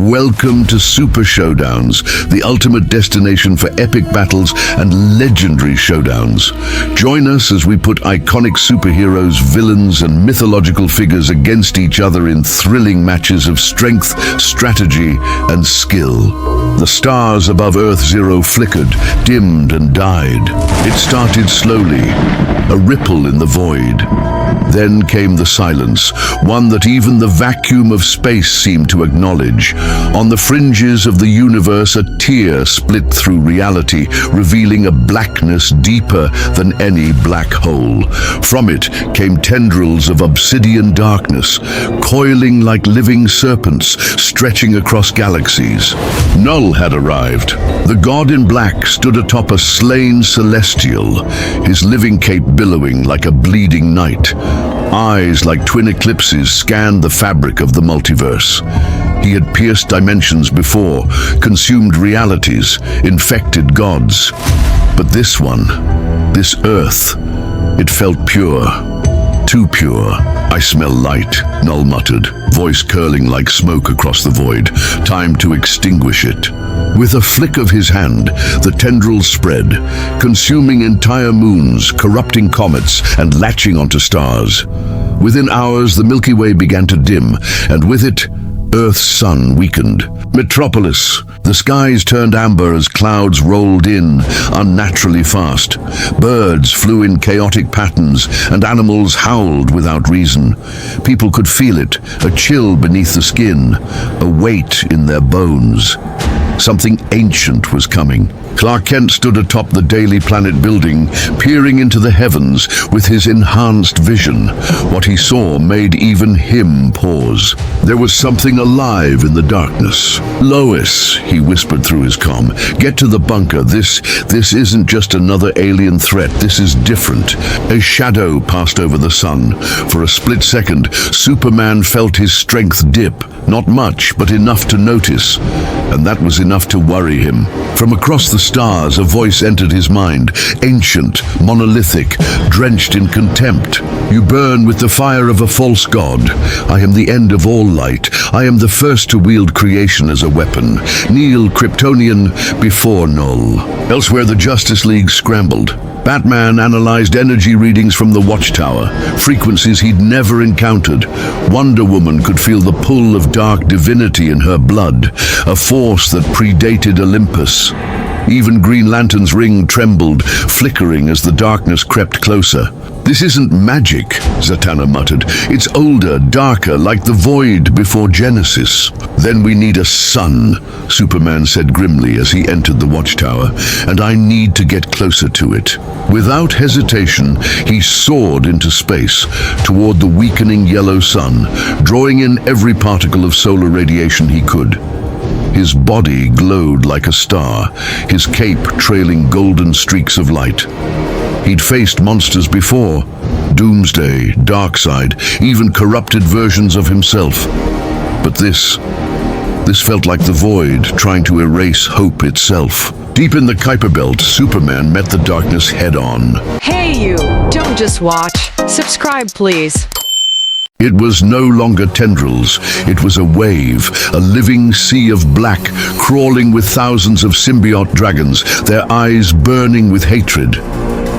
Welcome to Super Showdowns, the ultimate destination for epic battles and legendary showdowns. Join us as we put iconic superheroes, villains, and mythological figures against each other in thrilling matches of strength, strategy, and skill. The stars above Earth Zero flickered, dimmed, and died. It started slowly, a ripple in the void. Then came the silence, one that even the vacuum of space seemed to acknowledge. On the fringes of the universe, a tear split through reality, revealing a blackness deeper than any black hole. From it came tendrils of obsidian darkness, coiling like living serpents, stretching across galaxies. Knull had arrived. The god in black stood atop a slain celestial, his living cape billowing like a bleeding night. Eyes like twin eclipses scanned the fabric of the multiverse. He had pierced dimensions before, consumed realities, infected gods. But this one, this Earth, it felt pure. Too pure. "I smell light," Knull muttered, voice curling like smoke across the void. Time to extinguish it. With a flick of his hand, the tendrils spread, consuming entire moons, corrupting comets, and latching onto stars. Within hours, the Milky Way began to dim, and with it, Earth's sun weakened. Metropolis. The skies turned amber as clouds rolled in, unnaturally fast. Birds flew in chaotic patterns, and animals howled without reason. People could feel it, a chill beneath the skin, a weight in their bones. Something ancient was coming. Clark Kent stood atop the Daily Planet building, peering into the heavens with his enhanced vision. What he saw made even him pause. There was something alive in the darkness. "Lois," he whispered through his comm, "get to the bunker. This isn't just another alien threat. This is different." A shadow passed over the sun. For a split second, Superman felt his strength dip. Not much, but enough to notice. And that was enough to worry him. From across the stars, a voice entered his mind, ancient, monolithic, drenched in contempt. "You burn with the fire of a false god. I am the end of all light. I am the first to wield creation as a weapon. Kneel, Kryptonian, before Knull." Elsewhere, the Justice League scrambled. Batman analyzed energy readings from the Watchtower, frequencies he'd never encountered. Wonder Woman could feel the pull of dark divinity in her blood, a force that predated Olympus. Even Green Lantern's ring trembled, flickering as the darkness crept closer. "This isn't magic," Zatanna muttered. "It's older, darker, like the void before Genesis." "Then we need a sun," Superman said grimly as he entered the Watchtower, "and I need to get closer to it." Without hesitation, he soared into space, toward the weakening yellow sun, drawing in every particle of solar radiation he could. His body glowed like a star, his cape trailing golden streaks of light. He'd faced monsters before, Doomsday, Darkseid, even corrupted versions of himself. But this felt like the void trying to erase hope itself. Deep in the Kuiper Belt, Superman met the darkness head-on. Hey you, don't just watch. Subscribe please. It was no longer tendrils, it was a wave, a living sea of black, crawling with thousands of symbiote dragons, their eyes burning with hatred.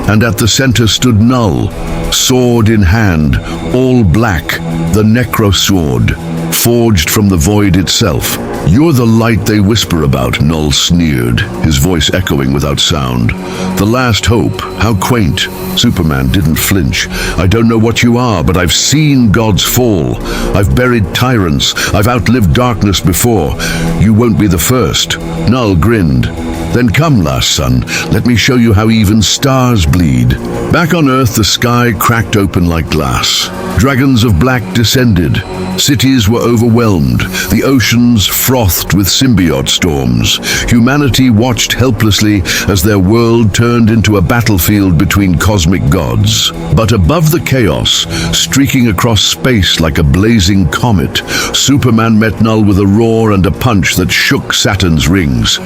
And at the center stood Knull, sword in hand, all black, the Necrosword, forged from the void itself. "You're the light they whisper about," Knull sneered, his voice echoing without sound. "The last hope, how quaint." Superman didn't flinch. "I don't know what you are, but I've seen gods fall. I've buried tyrants. I've outlived darkness before. You won't be the first." Knull grinned. "Then come, last son, let me show you how even stars bleed." Back on Earth, the sky cracked open like glass. Dragons of black descended. Cities were overwhelmed. The oceans frothed with symbiote storms. Humanity watched helplessly as their world turned into a battlefield between cosmic gods. But above the chaos, streaking across space like a blazing comet, Superman met Knull with a roar and a punch that shook Saturn's rings.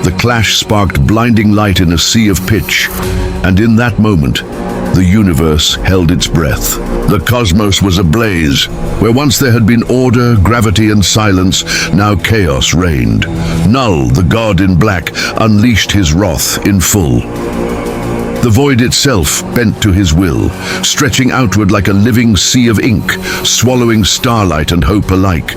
The clash sparked blinding light in a sea of pitch, and in that moment, The universe held its breath. The cosmos was ablaze. Where once there had been order, gravity, and silence, now chaos reigned. Knull, the god in black, unleashed his wrath in full. The void itself bent to his will, stretching outward like a living sea of ink, swallowing starlight and hope alike.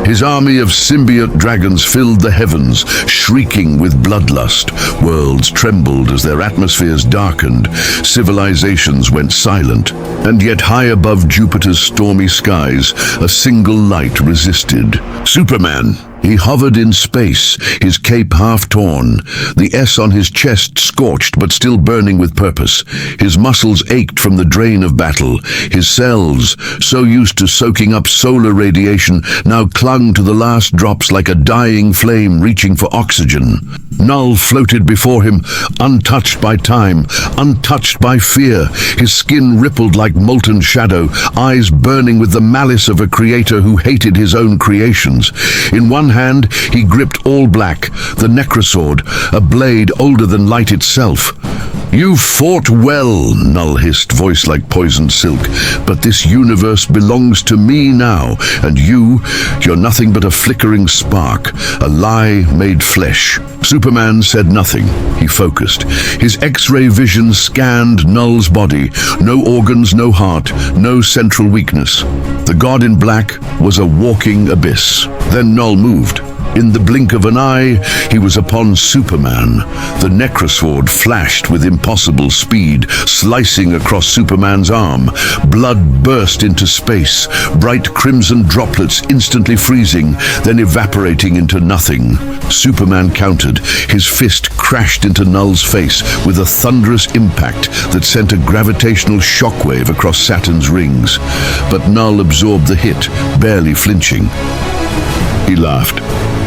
His army of symbiote dragons filled the heavens, shrieking with bloodlust. Worlds trembled as their atmospheres darkened. Civilizations went silent. And yet high above Jupiter's stormy skies, a single light resisted. Superman. He hovered in space, his cape half torn, the S on his chest scorched but still burning with purpose. His muscles ached from the drain of battle. His cells, so used to soaking up solar radiation, now clung to the last drops like a dying flame reaching for oxygen. Knull floated before him, untouched by time, untouched by fear. His skin rippled like molten shadow, eyes burning with the malice of a creator who hated his own creations. In one hand, he gripped All-Black, the Necrosword, a blade older than light itself. "You fought well," Knull hissed, voice like poisoned silk, "but this universe belongs to me now, and you're nothing but a flickering spark, a lie made flesh." Superman said nothing. He focused. His X-ray vision scanned Knull's body. No organs, no heart, no central weakness. The god in black was a walking abyss. Then Knull moved. In the blink of an eye, he was upon Superman. The Necrosword flashed with impossible speed, slicing across Superman's arm. Blood burst into space, bright crimson droplets instantly freezing, then evaporating into nothing. Superman countered. His fist crashed into Knull's face with a thunderous impact that sent a gravitational shockwave across Saturn's rings. But Knull absorbed the hit, barely flinching. He laughed.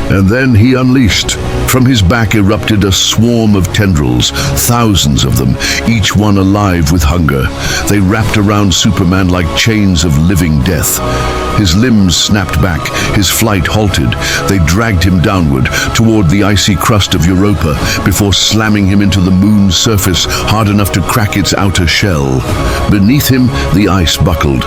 And then he unleashed. From his back erupted a swarm of tendrils, thousands of them, each one alive with hunger. They wrapped around Superman like chains of living death. His limbs snapped back, his flight halted. They dragged him downward, toward the icy crust of Europa, before slamming him into the moon's surface hard enough to crack its outer shell. Beneath him, the ice buckled.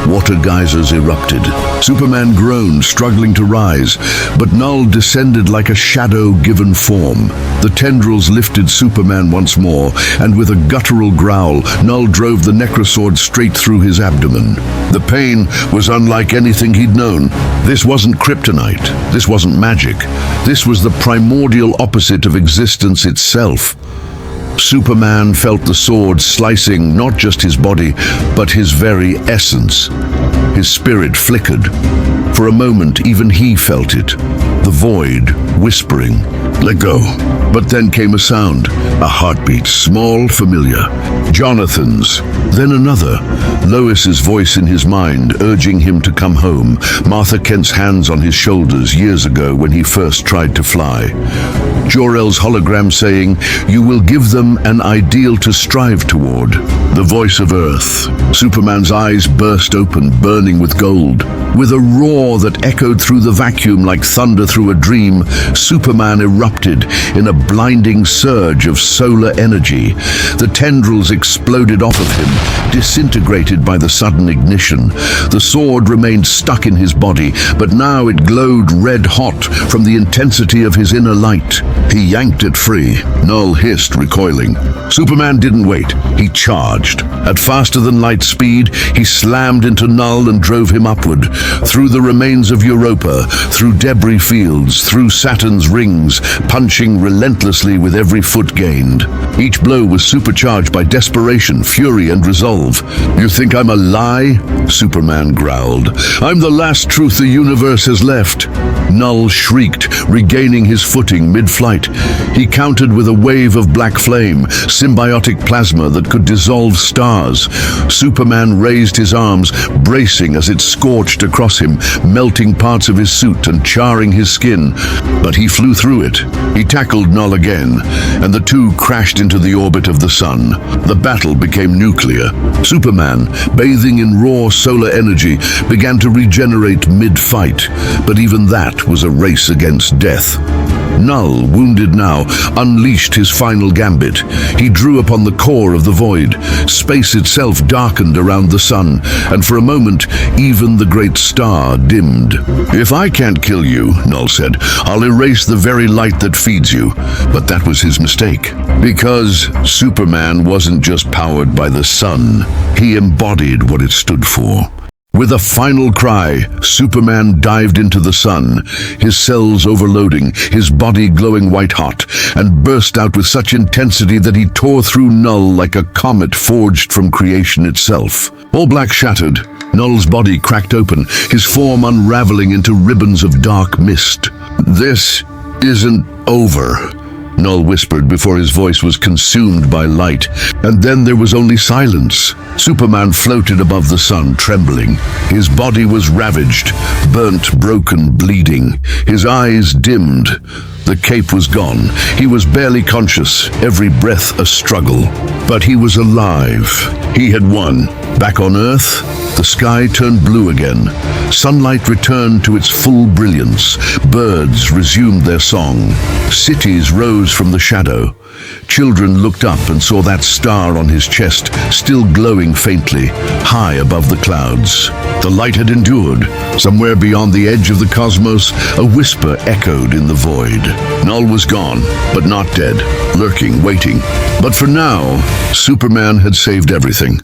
Water geysers erupted. Superman groaned, struggling to rise, but Knull descended like a shadow given form. The tendrils lifted Superman once more, and with a guttural growl, Knull drove the Necrosword straight through his abdomen. The pain was unlike anything he'd known. This wasn't kryptonite. This wasn't magic. This was the primordial opposite of existence itself. Superman felt the sword slicing not just his body, but his very essence. His spirit flickered. For a moment, even he felt it. The void, whispering, "Let go." But then came a sound, a heartbeat, small, familiar. Jonathan's, then another. Lois's voice in his mind, urging him to come home. Martha Kent's hands on his shoulders years ago when he first tried to fly. Jor-El's hologram saying, "You will give them an ideal to strive toward." The voice of Earth. Superman's eyes burst open, burning with gold. With a roar that echoed through the vacuum like thunder through a dream, Superman erupted in a blinding surge of solar energy. The tendrils exploded off of him, disintegrated by the sudden ignition. The sword remained stuck in his body, but now it glowed red-hot from the intensity of his inner light. He yanked it free. Knull hissed, recoiling. Superman didn't wait. He charged. At faster-than-light speed, he slammed into Knull and drove him upward, through the remains of Europa, through debris fields, through Saturn's rings, punching relentlessly with every foot gained. Each blow was supercharged by desperation, fury, and resolve. "You think I'm a lie?" Superman growled. "I'm the last truth the universe has left." Knull shrieked, regaining his footing mid-flight. He countered with a wave of black flame, symbiotic plasma that could dissolve stars. Superman raised his arms, bracing as it scorched across him, melting parts of his suit and charring his skin. But he flew through it. He tackled Knull again, and the two crashed into the orbit of the sun. The battle became nuclear. Superman, bathing in raw solar energy, began to regenerate mid-fight, but even that was a race against death. Knull, wounded now, unleashed his final gambit. He drew upon the core of the void. Space itself darkened around the sun, and for a moment, even the great star dimmed. "If I can't kill you," Knull said, "I'll erase the very light that feeds you." But that was his mistake. Because Superman wasn't just powered by the sun, he embodied what it stood for. With a final cry, Superman dived into the sun, his cells overloading, his body glowing white-hot, and burst out with such intensity that he tore through Knull like a comet forged from creation itself. All-Black shattered. Knull's body cracked open, his form unraveling into ribbons of dark mist. "This isn't over," Knull whispered before his voice was consumed by light, and then there was only silence. Superman floated above the sun, trembling. His body was ravaged, burnt, broken, bleeding. His eyes dimmed. The cape was gone. He was barely conscious, every breath a struggle. But he was alive. He had won. Back on Earth, the sky turned blue again. Sunlight returned to its full brilliance. Birds resumed their song. Cities rose from the shadow. Children looked up and saw that star on his chest, still glowing faintly, high above the clouds. The light had endured. Somewhere beyond the edge of the cosmos, a whisper echoed in the void. Knull was gone, but not dead, lurking, waiting. But for now, Superman had saved everything.